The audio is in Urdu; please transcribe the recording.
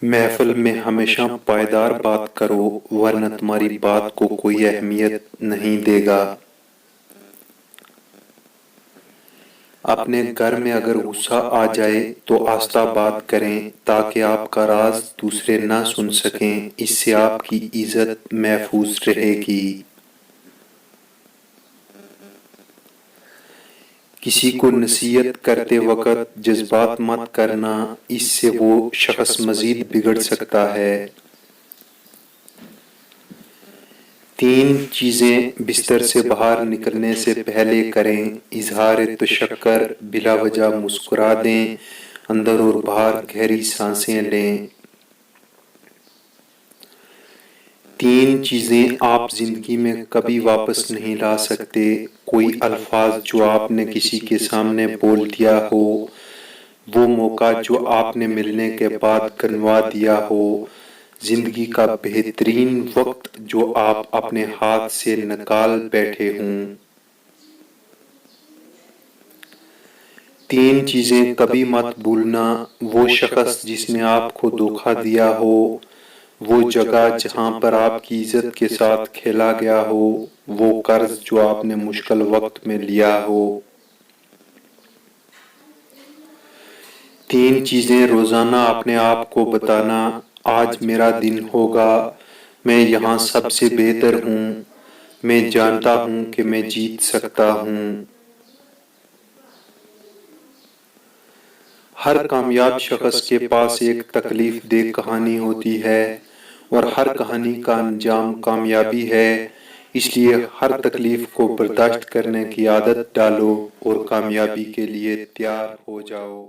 محفل میں ہمیشہ پائیدار بات کرو ورنہ تمہاری بات کو کوئی اہمیت نہیں دے گا۔ اپنے گھر میں اگر غصہ آ جائے تو آہستہ بات کریں تاکہ آپ کا راز دوسرے نہ سن سکیں، اس سے آپ کی عزت محفوظ رہے گی۔ کسی کو نصیحت کرتے وقت جذبات مت کرنا، اس سے وہ شخص مزید بگڑ سکتا ہے۔ 3 چیزیں بستر سے باہر نکلنے سے پہلے کریں۔ اظہار تشکر، بلا وجہ مسکرا دیں، اندر اور باہر گہری سانسیں لیں۔ 3 چیزیں آپ زندگی میں کبھی واپس نہیں لا سکتے۔ کوئی الفاظ جو آپ نے کسی کے سامنے بول دیا ہو، وہ موقع جو آپ نے ملنے کے بعد گنوا دیا ہو، زندگی کا بہترین وقت جو آپ اپنے ہاتھ سے نکال بیٹھے ہوں۔ 3 چیزیں کبھی مت بھولنا، وہ شخص جس نے آپ کو دھوکہ دیا ہو، وہ جگہ جہاں پر آپ کی عزت کے ساتھ کھیلا گیا ہو، وہ قرض جو آپ نے مشکل وقت میں لیا ہو۔ 3 چیزیں روزانہ اپنے آپ کو بتانا، آج میرا دن ہوگا، میں یہاں سب سے بہتر ہوں، میں جانتا ہوں کہ میں جیت سکتا ہوں۔ ہر کامیاب شخص کے پاس ایک تکلیف دہ کہانی ہوتی ہے اور ہر کہانی کا انجام کامیابی ہے، اس لیے ہر تکلیف کو برداشت کرنے کی عادت ڈالو اور کامیابی کے لیے تیار ہو جاؤ۔